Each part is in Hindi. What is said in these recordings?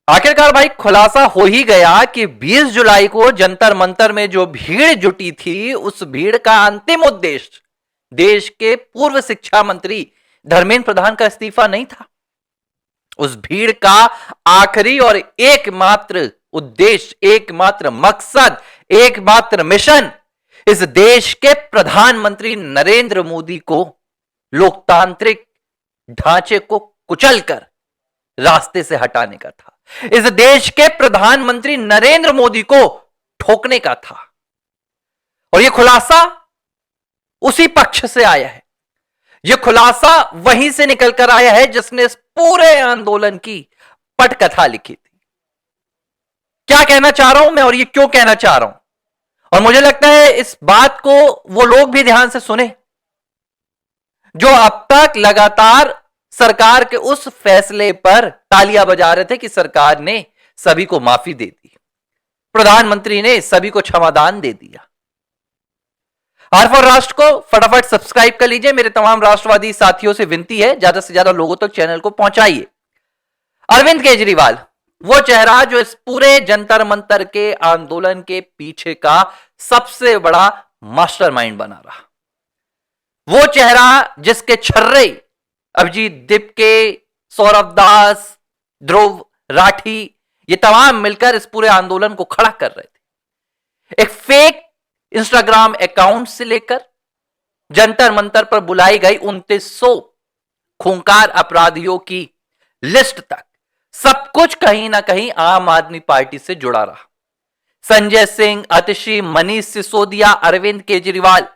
आखिरकार भाई खुलासा हो ही गया कि 20 जुलाई को जंतर मंतर में जो भीड़ जुटी थी, उस भीड़ का अंतिम उद्देश्य देश के पूर्व शिक्षा मंत्री धर्मेंद्र प्रधान का इस्तीफा नहीं था। उस भीड़ का आखिरी और एकमात्र उद्देश्य, एकमात्र मकसद, एकमात्र मिशन इस देश के प्रधानमंत्री नरेंद्र मोदी को लोकतांत्रिक ढांचे को कुचलकर रास्ते से हटाने का था। इस देश के प्रधानमंत्री नरेंद्र मोदी को ठोकने का था। और यह खुलासा उसी पक्ष से आया है। यह खुलासा वहीं से निकलकर आया है जिसने इस पूरे आंदोलन की पटकथा लिखी थी। क्या कहना चाह रहा हूं मैं और यह क्यों कहना चाह रहा हूं, और मुझे लगता है इस बात को वो लोग भी ध्यान से सुने जो अब तक लगातार सरकार के उस फैसले पर तालियां बजा रहे थे कि सरकार ने सभी को माफी दे दी, प्रधानमंत्री ने सभी को क्षमादान दे दिया। आर फॉर राष्ट्र को फटाफट सब्सक्राइब कर लीजिए। मेरे तमाम राष्ट्रवादी साथियों से विनती है, ज्यादा से ज्यादा लोगों तक चैनल को पहुंचाइए। अरविंद केजरीवाल, वो चेहरा जो इस पूरे जंतर मंतर के आंदोलन के पीछे का सबसे बड़ा मास्टरमाइंड बना रहा, वो चेहरा जिसके छर्रे अभिजीत दिपके, सौरभ दास, ध्रुव राठी, ये तमाम मिलकर इस पूरे आंदोलन को खड़ा कर रहे थे। एक फेक इंस्टाग्राम अकाउंट से लेकर जंतर मंतर पर बुलाई गई 2900 खूंखार अपराधियों की लिस्ट तक सब कुछ कहीं ना कहीं आम आदमी पार्टी से जुड़ा रहा। संजय सिंह, आतिशी, मनीष सिसोदिया, अरविंद केजरीवाल,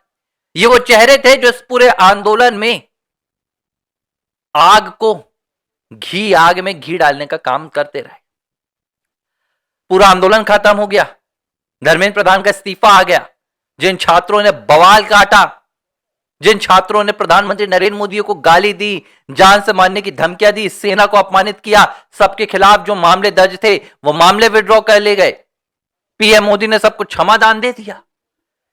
ये वो चेहरे थे जो इस पूरे आंदोलन में आग को आग में घी डालने का काम करते रहे। पूरा आंदोलन खत्म हो गया, धर्मेंद्र प्रधान का इस्तीफा आ गया। जिन छात्रों ने बवाल काटा, जिन छात्रों ने प्रधानमंत्री नरेंद्र मोदी को गाली दी, जान से मारने की धमकियां दी, सेना को अपमानित किया, सबके खिलाफ जो मामले दर्ज थे वो मामले विड्रॉ कर ले गए। पीएम मोदी ने सबको क्षमादान दे दिया।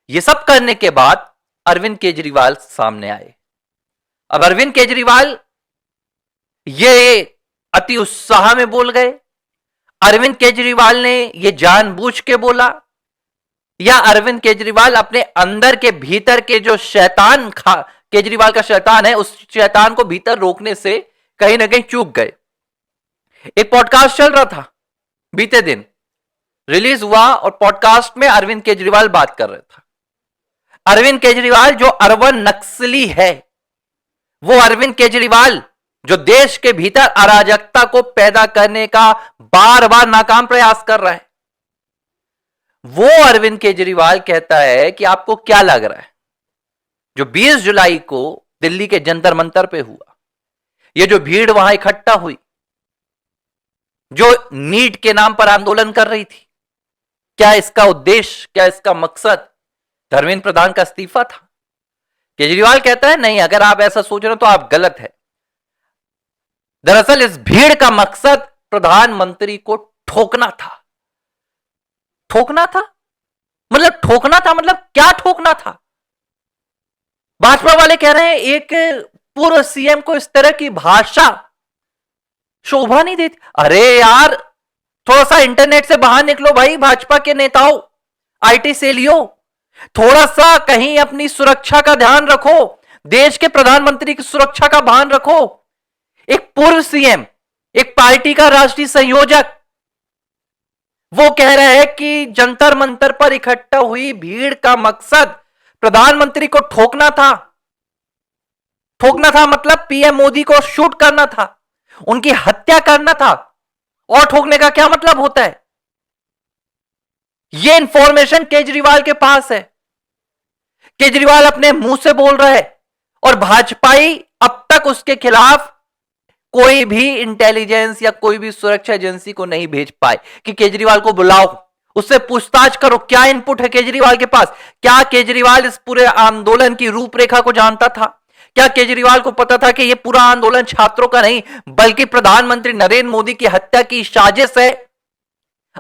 ये सब करने के बाद अरविंद केजरीवाल सामने आए। अब अरविंद केजरीवाल ये अति उत्साह में बोल गए। अरविंद केजरीवाल ने ये जानबूझ के बोला, या अरविंद केजरीवाल अपने अंदर के भीतर के जो शैतान केजरीवाल का शैतान है, उस शैतान को भीतर रोकने से कहीं ना कहीं चूक गए। एक पॉडकास्ट चल रहा था, बीते दिन रिलीज हुआ और पॉडकास्ट में अरविंद केजरीवाल बात कर रहे थे। अरविंद केजरीवाल जो अर्बन नक्सली है, वो अरविंद केजरीवाल जो देश के भीतर अराजकता को पैदा करने का बार बार नाकाम प्रयास कर रहा है, वो अरविंद केजरीवाल कहता है कि आपको क्या लग रहा है जो 20 जुलाई को दिल्ली के जंतर मंतर पे हुआ, ये जो भीड़ वहां इकट्ठा हुई, जो नीट के नाम पर आंदोलन कर रही थी, क्या इसका उद्देश्य, क्या इसका मकसद धर्मेंद्र प्रधान का इस्तीफा था? केजरीवाल कहता है नहीं, अगर आप ऐसा सोच रहे हो तो आप गलत है। दरअसल इस भीड़ का मकसद प्रधानमंत्री को ठोकना था। ठोकना था मतलब ठोकना था मतलब क्या ठोकना था? भाजपा वाले कह रहे हैं एक पूर्व सीएम को इस तरह की भाषा शोभा नहीं देती। अरे यार, थोड़ा सा इंटरनेट से बाहर निकलो भाई, भाजपा के नेताओं, आईटी सेलियो, थोड़ा सा कहीं अपनी सुरक्षा का ध्यान रखो, देश के प्रधानमंत्री की सुरक्षा का भान रखो। एक पूर्व सीएम, एक पार्टी का राष्ट्रीय संयोजक, वो कह रहे हैं कि जंतर मंतर पर इकट्ठा हुई भीड़ का मकसद प्रधानमंत्री को ठोकना था। ठोकना था मतलब पीएम मोदी को शूट करना था, उनकी हत्या करना था। और ठोकने का क्या मतलब होता है? यह इंफॉर्मेशन केजरीवाल के पास है। केजरीवाल अपने मुंह से बोल रहा है और भाजपाई अब तक उसके खिलाफ कोई भी इंटेलिजेंस या कोई भी सुरक्षा एजेंसी को नहीं भेज पाए कि केजरीवाल को बुलाओ, उससे पूछताछ करो, क्या इनपुट है केजरीवाल के पास। क्या केजरीवाल इस पूरे आंदोलन की रूपरेखा को जानता था? क्या केजरीवाल को पता था कि यह पूरा आंदोलन छात्रों का नहीं बल्कि प्रधानमंत्री नरेंद्र मोदी की हत्या की साजिश है?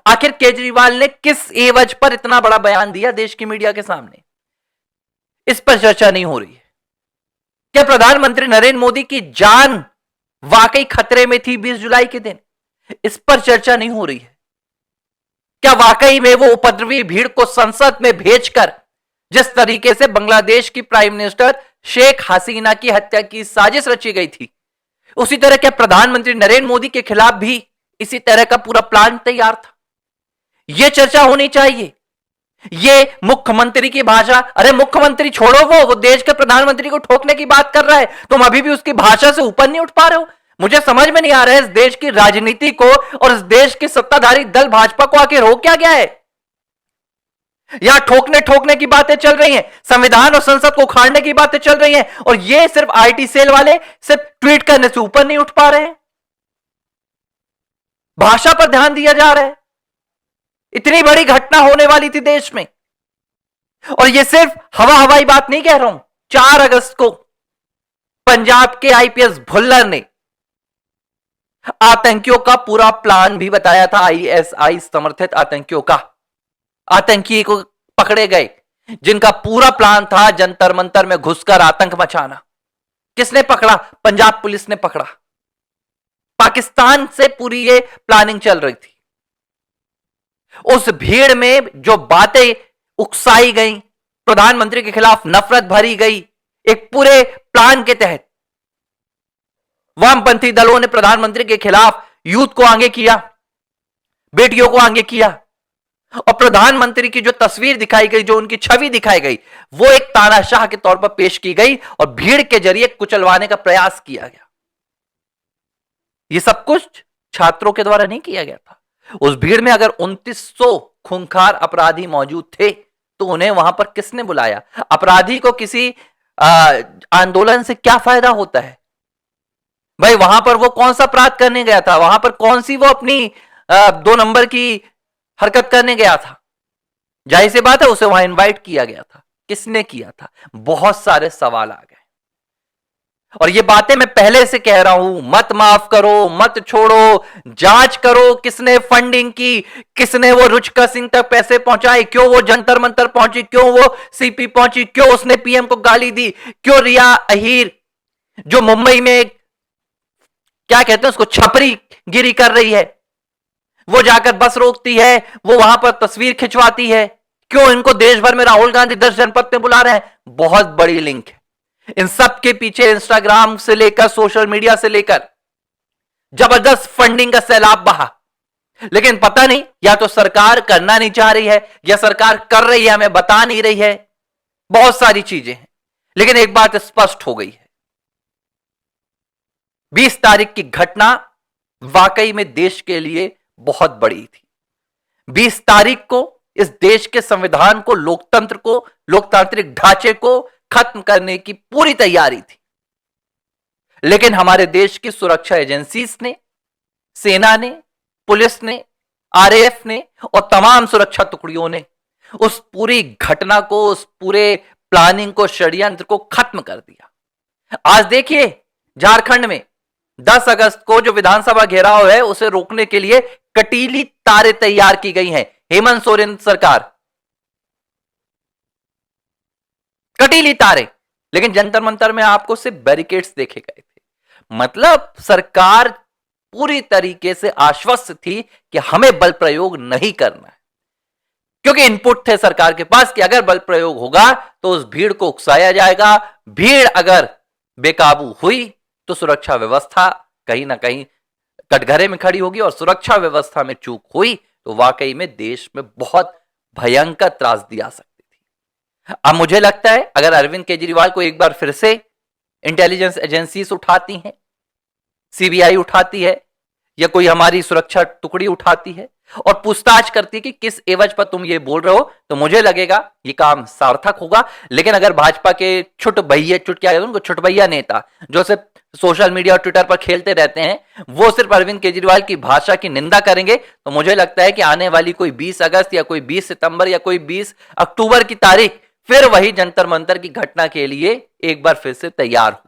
आखिर केजरीवाल ने किस एवज पर इतना बड़ा बयान दिया देश की मीडिया के सामने? इस पर चर्चा नहीं हो रही है। क्या प्रधानमंत्री नरेंद्र मोदी की जान वाकई खतरे में थी 20 जुलाई के दिन? इस पर चर्चा नहीं हो रही है। क्या वाकई में वो उपद्रवी भीड़ को संसद में भेजकर जिस तरीके से बांग्लादेश की प्राइम मिनिस्टर शेख हसीना की हत्या की साजिश रची गई थी, उसी तरह क्या प्रधानमंत्री नरेंद्र मोदी के खिलाफ भी इसी तरह का पूरा प्लान तैयार था? यह चर्चा होनी चाहिए। ये मुख्यमंत्री की भाषा, अरे मुख्यमंत्री छोड़ो, वो देश के प्रधानमंत्री को ठोकने की बात कर रहा है, तुम अभी भी उसकी भाषा से ऊपर नहीं उठ पा रहे हो। मुझे समझ में नहीं आ रहा है इस देश की राजनीति को और इस देश की सत्ताधारी दल भाजपा को आखिर हो क्या गया है। यहां ठोकने ठोकने की बातें चल रही हैं, संविधान और संसद को उखाड़ने की बातें चल रही हैं, और ये सिर्फ आईटी सेल वाले सिर्फ ट्वीट करने से ऊपर नहीं उठ पा रहे हैं। भाषा पर ध्यान दिया जा रहा है। इतनी बड़ी घटना होने वाली थी देश में, और यह सिर्फ हवाई बात नहीं कह रहा हूं। 4 अगस्त को पंजाब के आईपीएस भुल्लर ने आतंकियों का पूरा प्लान भी बताया था। आईएसआई समर्थित आतंकियों का, आतंकी को पकड़े गए जिनका पूरा प्लान था जंतर मंतर में घुसकर आतंक मचाना। किसने पकड़ा? पंजाब पुलिस ने पकड़ा। पाकिस्तान से पूरी ये प्लानिंग चल रही थी। उस भीड़ में जो बातें उकसाई गई, प्रधानमंत्री के खिलाफ नफरत भरी गई, एक पूरे प्लान के तहत वामपंथी दलों ने प्रधानमंत्री के खिलाफ यूथ को आगे किया, बेटियों को आगे किया, और प्रधानमंत्री की जो तस्वीर दिखाई गई, जो उनकी छवि दिखाई गई, वो एक तानाशाह के तौर पर पेश की गई और भीड़ के जरिए कुचलवाने का प्रयास किया गया। ये सब कुछ छात्रों के द्वारा नहीं किया गया था। उस भीड़ में अगर 2900 खूंखार अपराधी मौजूद थे तो उन्हें वहां पर किसने बुलाया? अपराधी को किसी आंदोलन से क्या फायदा होता है भाई? वहां पर वो कौन सा अपराध करने गया था? वहां पर कौन सी वो अपनी 2 नंबर की हरकत करने गया था? जाहिर सी बात है उसे वहां इनवाइट किया गया था। किसने किया था? बहुत सारे सवाल आ गए, और ये बातें मैं पहले से कह रहा हूं, मत माफ करो, मत छोड़ो, जांच करो किसने फंडिंग की, किसने वो रुचिका सिंह तक पैसे पहुंचाए, क्यों वो जंतर मंतर पहुंची, क्यों वो सीपी पहुंची, क्यों उसने पीएम को गाली दी, क्यों रिया अहीर जो मुंबई में क्या कहते हैं उसको छपरी गिरी कर रही है, वो जाकर बस रोकती है, वो वहां पर तस्वीर खिंचवाती है, क्यों इनको देश भर में राहुल गांधी 10 जनपद में बुला रहे हैं? बहुत बड़ी लिंक है इन सब के पीछे। इंस्टाग्राम से लेकर सोशल मीडिया से लेकर जबरदस्त फंडिंग का सैलाब बहा, लेकिन पता नहीं या तो सरकार करना नहीं चाह रही है या सरकार कर रही है हमें बता नहीं रही है। बहुत सारी चीजें हैं, लेकिन एक बात स्पष्ट हो गई है, 20 तारीख की घटना वाकई में देश के लिए बहुत बड़ी थी। 20 तारीख को इस देश के संविधान को, लोकतंत्र को, लोकतांत्रिक ढांचे को खत्म करने की पूरी तैयारी थी, लेकिन हमारे देश की सुरक्षा एजेंसीज ने, सेना ने, पुलिस ने, आरएएफ ने और तमाम सुरक्षा टुकड़ियों ने उस पूरी घटना को, उस पूरे प्लानिंग को, षड्यंत्र को खत्म कर दिया। आज देखिए झारखंड में 10 अगस्त को जो विधानसभा घेराव है उसे रोकने के लिए कटीली तारें तैयार की गई हैं। हेमंत सोरेन सरकार, कटीली तारें, लेकिन जंतर मंतर में आपको सिर्फ बैरिकेड्स देखे गए थे। मतलब सरकार पूरी तरीके से आश्वस्त थी कि हमें बल प्रयोग नहीं करना है, क्योंकि इनपुट थे सरकार के पास कि अगर बल प्रयोग होगा तो उस भीड़ को उकसाया जाएगा, भीड़ अगर बेकाबू हुई तो सुरक्षा व्यवस्था कहीं ना कहीं कटघरे में खड़ी होगी, और सुरक्षा व्यवस्था में चूक हुई तो वाकई में देश में बहुत भयंकर त्रासदी आ सकती थी। अब मुझे लगता है अगर अरविंद केजरीवाल को एक बार फिर से इंटेलिजेंस एजेंसीज उठाती हैं, सीबीआई उठाती है या कोई हमारी सुरक्षा टुकड़ी उठाती है और पूछताछ करती है कि किस एवज पर तुम ये बोल रहे हो, तो मुझे लगेगा ये काम सार्थक होगा। लेकिन अगर भाजपा के छुटभैया नेता जो सिर्फ सोशल मीडिया और ट्विटर पर खेलते रहते हैं, वो सिर्फ अरविंद केजरीवाल की भाषा की निंदा करेंगे, तो मुझे लगता है कि आने वाली कोई 20 अगस्त या कोई 20 सितंबर या कोई 20 अक्टूबर की तारीख फिर वही जंतर मंतर की घटना के लिए एक बार फिर से तैयार हो